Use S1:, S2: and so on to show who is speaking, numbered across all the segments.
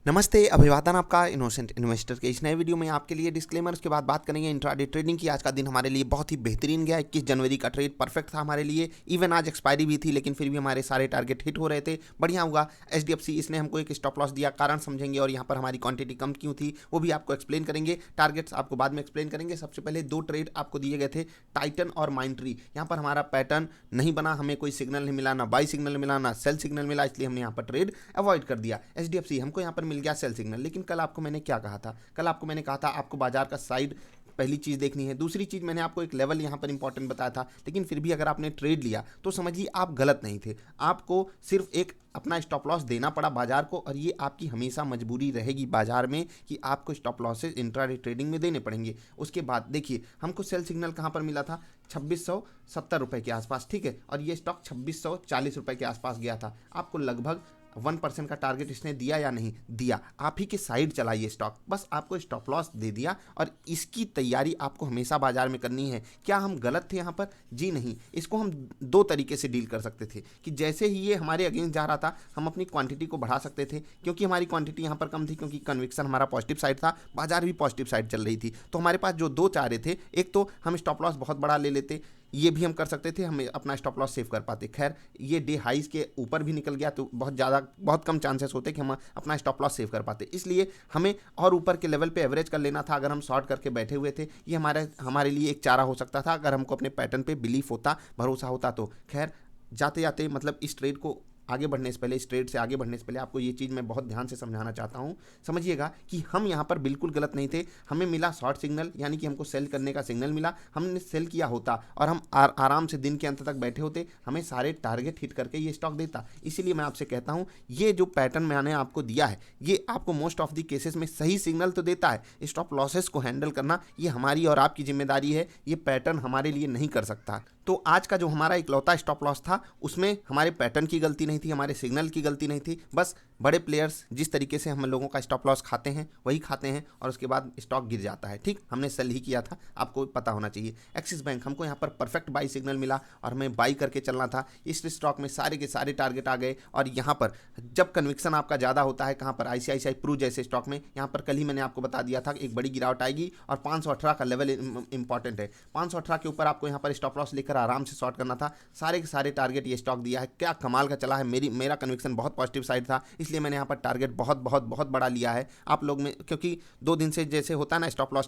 S1: नमस्ते, अभिवादन आपका इनोसेंट इन्वेस्टर के इस नए वीडियो में आपके लिए डिस्क्लेमर, उसके बाद बात करेंगे इंट्राडे ट्रेडिंग की। आज का दिन हमारे लिए बहुत ही बेहतरीन गया। 21 जनवरी का ट्रेड परफेक्ट था हमारे लिए। इवन आज एक्सपायरी भी थी, लेकिन फिर भी हमारे सारे टारगेट हिट हो रहे थे। बढ़िया हुआ। एचडीएफसी इसने हमको एक स्टॉप लॉस दिया, कारण समझेंगे, और यहाँ पर हमारी क्वांटिटी कम क्यों थी वो भी आपको एक्सप्लेन करेंगे। टारगेट्स आपको बाद में एक्सप्लेन करेंगे। सबसे पहले दो ट्रेड आपको दिए गए थे, टाइटन और माइंट्री। यहाँ पर हमारा पैटर्न नहीं बना, हमें कोई सिग्नल नहीं मिला, ना बाई सिग्नल मिला, ना सेल सिग्नल मिला, इसलिए हमने यहाँ पर ट्रेड अवॉइड कर दिया। एचडीएफसी हमको यहाँ पर मिल गया सेल सिग्नल। लेकिन कल आपको मैंने क्या कहा था? कल आपको मैंने कहा था आपको बाजार का साइड पहली चीज़ देखनी है। दूसरी चीज़ मैंने आपको एक लेवल यहाँ पर इंपॉर्टेंट बताया था, लेकिन फिर भी अगर आपने ट्रेड लिया तो समझिए आप गलत नहीं थे। आपको सिर्फ एक अपना स्टॉप लॉस देना पड़ा बाजार को, और ये आपकी हमेशा मजबूरी रहेगी बाजार में कि आपको स्टॉप लॉसेज इंट्राडे ट्रेडिंग में देने पड़ेंगे। उसके बाद देखिए हमको सेल सिग्नल कहाँ पर मिला था? 2670 रुपये के आसपास, ठीक है, और ये स्टॉक 2640 रुपये के आसपास गया था। आपको लगभग 1% का टारगेट इसने दिया या नहीं दिया? आप ही के साइड चला ये स्टॉक, बस आपको स्टॉप लॉस दे दिया, और इसकी तैयारी आपको हमेशा बाजार में करनी है। क्या हम गलत थे यहाँ पर? जी नहीं। इसको हम दो तरीके से डील कर सकते थे कि जैसे ही ये हमारे अगेंस्ट जा रहा था हम अपनी क्वांटिटी को बढ़ा सकते थे, क्योंकि हमारी क्वांटिटी यहाँ पर कम थी, क्योंकि कन्विक्शन हमारा पॉजिटिव साइड था, बाजार भी पॉजिटिव साइड चल रही थी। तो हमारे पास जो दो चारे थे, एक तो हम स्टॉप लॉस बहुत बड़ा ले लेते, ये भी हम कर सकते थे, हमें अपना स्टॉप लॉस सेव कर पाते। खैर ये डे हाइज के ऊपर भी निकल गया तो बहुत कम चांसेस होते कि हम अपना स्टॉप लॉस सेव कर पाते, इसलिए हमें और ऊपर के लेवल पे एवरेज कर लेना था। अगर हम शॉर्ट करके बैठे हुए थे, ये हमारे लिए एक चारा हो सकता था, अगर हमको अपने पैटर्न पे बिलीफ होता, भरोसा होता तो। खैर जाते जाते मतलब इस ट्रेड को आगे बढ़ने से पहले, इस ट्रेड से आगे बढ़ने से पहले आपको ये चीज़ मैं बहुत ध्यान से समझाना चाहता हूँ। समझिएगा कि हम यहाँ पर बिल्कुल गलत नहीं थे। हमें मिला शॉर्ट सिग्नल, यानी कि हमको सेल करने का सिग्नल मिला, हमने सेल किया होता और हम आराम से दिन के अंत तक बैठे होते, हमें सारे टारगेट हिट करके ये स्टॉक देता। इसीलिए मैं आपसे कहता हूँ ये जो पैटर्न मैंने आपको दिया है, ये आपको मोस्ट ऑफ द केसेस में सही सिग्नल तो देता है। स्टॉप लॉसेस को हैंडल करना ये हमारी और आपकी जिम्मेदारी है, ये पैटर्न हमारे लिए नहीं कर सकता। तो आज का जो हमारा इकलौता स्टॉप लॉस था, उसमें हमारे पैटर्न की गलती नहीं थी, हमारे सिग्नल की गलती नहीं थी। बस बड़े प्लेयर्स जिस तरीके से हम लोगों का स्टॉप लॉस खाते हैं वही खाते हैं, और उसके बाद स्टॉक गिर जाता है। ठीक, हमने सेल ही किया था, आपको पता होना चाहिए। एक्सिस बैंक हमको यहाँ पर परफेक्ट बाई सिग्नल मिला और हमें बाई करके चलना था। इस स्टॉक में सारे के सारे टारगेट आ गए, और यहाँ पर जब कन्विक्शन आपका ज़्यादा होता है, कहाँ पर? आईसीआईसीआई प्रू जैसे स्टॉक में। यहाँ पर कल ही मैंने आपको बता दिया था कि एक बड़ी गिरावट आएगी, और 518 का लेवल इंपॉर्टेंट है। 518 के ऊपर आपको यहाँ पर स्टॉप लॉस लेकर आराम से शॉर्ट करना था। सारे के सारे टारगेट ये स्टॉक दिया है। क्या कमाल का चला है। मेरा कन्विक्शन बहुत पॉजिटिव साइड था, इसलिए मैंने यहाँ पर टारगेट बहुत बहुत बहुत बड़ा लिया है। आप लोग में क्योंकि 2 दिन से जैसे होता है ना स्टॉप लॉस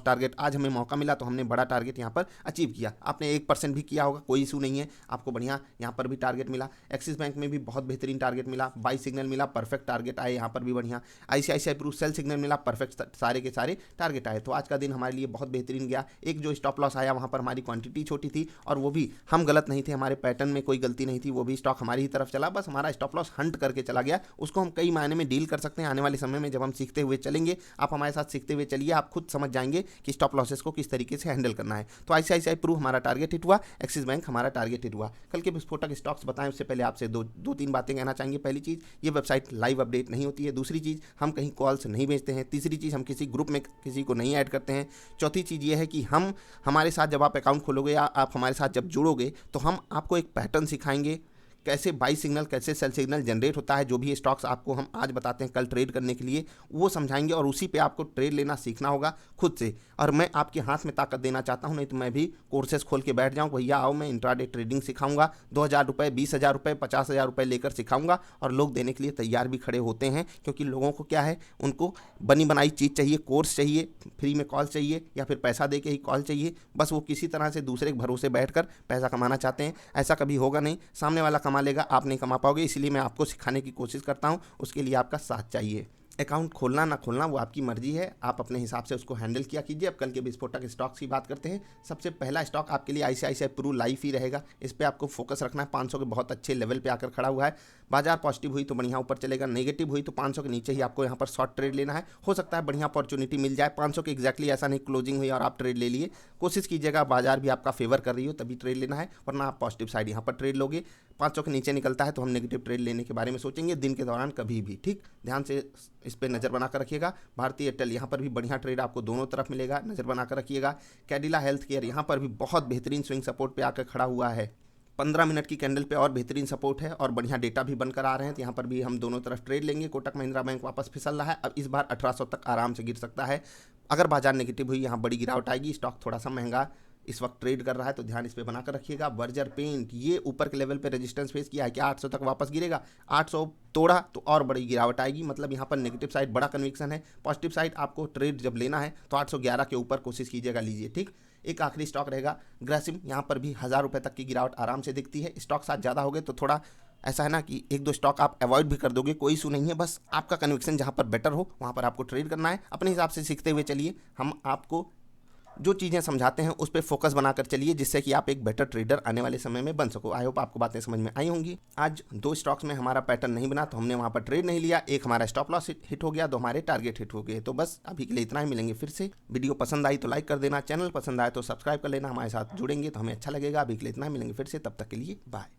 S1: टारगेट, आज हमें मौका मिला तो हमने बड़ा टारगेट यहाँ पर अचीव किया। आपने 1% भी किया होगा, कोई इशू नहीं है, आपको बढ़िया यहाँ पर भी टारगेट मिला। एक्सिस बैंक में भी बहुत बेहतरीन टारगेट मिला, बाई सिग्नल मिला, परफेक्ट टारगेट आए यहाँ पर भी बढ़िया। आईसीआईसीआई प्रू सेल सिग्नल मिला, परफेक्ट सारे के सारे टारगेट आए। तो आज का दिन हमारे लिए बहुत बेहतरीन गया। एक जो स्टॉप लॉस आया वहाँ पर हमारी क्वांटिटी छोटी थी, और वो भी हम गलत नहीं थे, हमारे पैटर्न में कोई गलती नहीं थी, वो भी स्टॉक हमारी ही तरफ चला, बस हमारा स्टॉप लॉस हंट करके चला गया। उसको हम कई मायने में डील कर सकते हैं आने वाले समय में, जब हम सीखते हुए चलेंगे। आप हमारे साथ सीखते हुए चलिए, आप खुद समझ जाएंगे कि स्टॉप लॉसेस को किस तरीके से हैंडल करना है। तो आईसीआईसीआई प्रू हमारा टारगेट हिट हुआ, एक्सिस बैंक हमारा टारगेट हिट हुआ। कल के विस्फोटक स्टॉक्स बताएं उससे पहले आपसे दो तीन बातें कहना चाहेंगे। पहली चीज़, ये वेबसाइट लाइव अपडेट नहीं होती है। दूसरी चीज़, हम कहीं कॉल्स नहीं बेचते हैं। तीसरी चीज़, हम किसी ग्रुप में किसी को नहीं ऐड करते हैं। चौथी चीज़ ये है कि हमारे साथ जब आप अकाउंट खोलोगे या आप हमारे साथ जब जुड़ोगे तो हम आपको एक पैटर्न सिखाएंगे, कैसे बाई सिग्नल, कैसे सेल सिग्नल जनरेट होता है। जो भी स्टॉक्स आपको हम आज बताते हैं कल ट्रेड करने के लिए, वो समझाएंगे, और उसी पे आपको ट्रेड लेना सीखना होगा खुद से। और मैं आपके हाथ में ताकत देना चाहता हूं, नहीं तो मैं भी कोर्सेज खोल के बैठ जाऊं, भैया आओ मैं इंट्राडे ट्रेडिंग सिखाऊंगा, 2000 रुपये, 20,000 रुपये, 50,000 रुपये लेकर सिखाऊंगा। और लोग देने के लिए तैयार भी खड़े होते हैं, क्योंकि लोगों को क्या है, उनको बनी बनाई चीज़ चाहिए, कोर्स चाहिए, फ्री में कॉल चाहिए, या फिर पैसा दे के ही कॉल चाहिए। बस वो किसी तरह से दूसरे के भरोसे बैठकर पैसा कमाना चाहते हैं। ऐसा कभी होगा नहीं, सामने वाला कमा लेगा, आप नहीं कमा पाओगे। इसलिए मैं आपको सिखाने की कोशिश करता हूं, उसके लिए आपका साथ चाहिए। अकाउंट खोलना ना खोलना वो आपकी मर्जी है, आप अपने हिसाब से उसको हैंडल किया कीजिए। अब कल के विस्फोटक स्टॉक्स की बात करते हैं। सबसे पहला स्टॉक आपके लिए आईसीआईसीआई प्रू लाइफ ही रहेगा। इस पर आपको फोकस रखना है। 500 के बहुत अच्छे लेवल पे आकर खड़ा हुआ है। बाजार पॉजिटिव हुई तो बढ़िया ऊपर चलेगा, नेगेटिव हुई तो 500 के नीचे ही आपको यहाँ पर शॉर्ट ट्रेड लेना है। हो सकता है बढ़िया अपॉर्चुनिटी मिल जाए। 500 के एक्जैक्टली ऐसा नहीं क्लोजिंग हुई और आप ट्रेड ले लिए। कोशिश कीजिएगा बाजार भी आपका फेवर कर रही हो तभी ट्रेड लेना है, वरना आप पॉजिटिव साइड यहाँ पर ट्रेड लोगे। 500 के नीचे निकलता है तो हम नेगेटिव ट्रेड लेने के बारे में सोचेंगे दिन के दौरान कभी भी। ठीक, ध्यान से इस पर नज़र बनाकर रखिएगा। भारतीय एयरटेल यहाँ पर भी बढ़िया ट्रेड आपको दोनों तरफ मिलेगा, नज़र बनाकर रखिएगा। कैडिला हेल्थ केयर यहाँ पर भी बहुत बेहतरीन स्विंग सपोर्ट पे आकर खड़ा हुआ है। 15 मिनट की कैंडल पे और बेहतरीन सपोर्ट है और बढ़िया डेटा भी बनकर आ रहे हैं। तो यहाँ पर भी हम दोनों तरफ ट्रेड लेंगे। कोटक महिंद्रा बैंक वापस फिसल रहा है, अब इस बार 1800 तक आराम से गिर सकता है। अगर बाजार नेगेटिव हुई, यहाँ बड़ी गिरावट आएगी। स्टॉक थोड़ा सा महंगा इस वक्त ट्रेड कर रहा है, तो ध्यान इस पे बनाकर रखिएगा। बर्जर पेंट ये ऊपर के लेवल पे रेजिस्टेंस फेस किया है, क्या 800 तक वापस गिरेगा? 800 तोड़ा तो और बड़ी गिरावट आएगी। मतलब यहाँ पर नेगेटिव साइड बड़ा कन्विक्शन है, पॉजिटिव साइड आपको ट्रेड जब लेना है तो 811 के ऊपर कोशिश कीजिएगा, लीजिए। ठीक, एक आखिरी स्टॉक रहेगा ग्रासिम। यहाँ पर भी 1000 रुपये तक की गिरावट आराम से दिखती है। स्टॉक साथ ज़्यादा हो गए तो थोड़ा ऐसा है ना कि एक दो स्टॉक आप अवॉइड भी कर दोगे, कोई इशू नहीं है। बस आपका कन्विक्शन जहाँ पर बेटर हो वहाँ पर आपको ट्रेड करना है। अपने हिसाब से सीखते हुए चलिए। हम आपको जो चीज़ें समझाते हैं उस पर फोकस बनाकर चलिए, जिससे कि आप एक बेटर ट्रेडर आने वाले समय में बन सको। आई होप आपको बातें समझ में आई होंगी। आज 2 स्टॉक्स में हमारा पैटर्न नहीं बना तो हमने वहाँ पर ट्रेड नहीं लिया। एक हमारा स्टॉप लॉस हिट हो गया, 2 हमारे टारगेट हिट हो गए। तो बस अभी के लिए इतना ही, मिलेंगे फिर से। वीडियो पसंद आई तो लाइक कर देना, चैनल पसंद आए तो सब्सक्राइब कर लेना। हमारे साथ जुड़ेंगे तो हमें अच्छा लगेगा। अभी के लिए इतना ही, मिलेंगे फिर से, तब तक के लिए बाय।